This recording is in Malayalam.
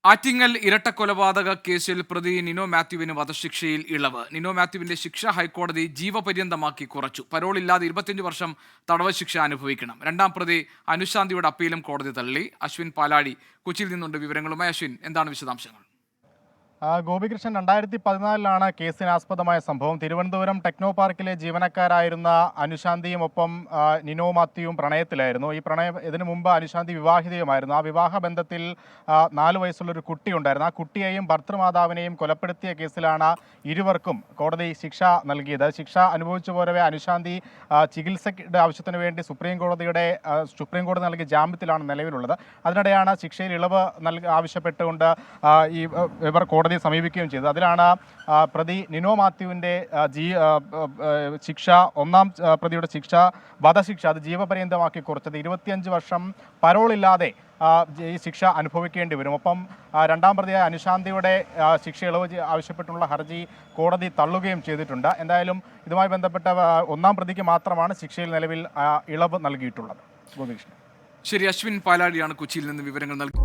ആറ്റിങ്ങൽ ഇരട്ടക്കൊലപാതക കേസിൽ പ്രതി നിനോ മാത്യുവിന് വധശിക്ഷയിൽ ഇളവ്. നിനോ മാത്യുവിന്റെ ശിക്ഷ ഹൈക്കോടതി ജീവപര്യന്തമാക്കി കുറച്ചു. പരോളില്ലാതെ 25 വർഷം തടവ് ശിക്ഷ അനുഭവിക്കണം. രണ്ടാം പ്രതി അനുശാന്തിയുടെ അപ്പീലും കോടതി തള്ളി. അശ്വിൻ പാലാടി കൊച്ചിയിൽ നിന്നുണ്ട് വിവരങ്ങളുമായി. അശ്വിൻ, എന്താണ് വിശദാംശങ്ങൾ? ഗോപികൃഷ്ണൻ 2014 കേസിനാസ്പദമായ സംഭവം. തിരുവനന്തപുരം ടെക്നോ പാർക്കിലെ ജീവനക്കാരായിരുന്ന അനുശാന്തിയും ഒപ്പം നിനോ മാത്യുവും പ്രണയത്തിലായിരുന്നു. ഇതിനു മുമ്പ് അനുശാന്തി വിവാഹിതയുമായിരുന്നു. ആ വിവാഹ ബന്ധത്തിൽ 4 വയസ്സുള്ളൊരു കുട്ടിയുണ്ടായിരുന്നു. ആ കുട്ടിയെയും ഭർത്തൃമാതാവിനെയും കൊലപ്പെടുത്തിയ കേസിലാണ് ഇരുവർക്കും കോടതി ശിക്ഷ നൽകിയത്. ശിക്ഷ അനുഭവിച്ചു പോരവെ അനുശാന്തി ചികിത്സയുടെ ആവശ്യത്തിന് വേണ്ടി സുപ്രീം കോടതി നൽകിയ ജാമ്യത്തിലാണ് നിലവിലുള്ളത്. അതിനിടെയാണ് ശിക്ഷയിൽ ഇളവ് ആവശ്യപ്പെട്ടുകൊണ്ട് ഇവർ കോടതിയെ സമീപിക്കുകയും ചെയ്തു. അതിലാണ് പ്രതി നിനോ മാത്യുവിൻ്റെ ശിക്ഷ, ഒന്നാം പ്രതിയുടെ ശിക്ഷ, വധശിക്ഷ അത് ജീവപര്യന്തമാക്കി കുറച്ചത്. 25 വർഷം പരോളില്ലാതെ ഈ ശിക്ഷ അനുഭവിക്കേണ്ടി വരും. ഒപ്പം രണ്ടാം പ്രതിയായ അനുശാന്തിയുടെ ശിക്ഷ ഇളവ് ആവശ്യപ്പെട്ടുള്ള ഹർജി കോടതി തള്ളുകയും ചെയ്തിട്ടുണ്ട്. എന്തായാലും ഇതുമായി ബന്ധപ്പെട്ട ഒന്നാം പ്രതിക്ക് മാത്രമാണ് ശിക്ഷയിൽ നിലവിൽ ഇളവ് നൽകിയിട്ടുള്ളത്. ഗോപികൃഷ്ണൻ. ശരി, അശ്വിൻ പാലാടിയാണ് കൊച്ചിയിൽ നിന്ന് വിവരങ്ങൾ നൽകി.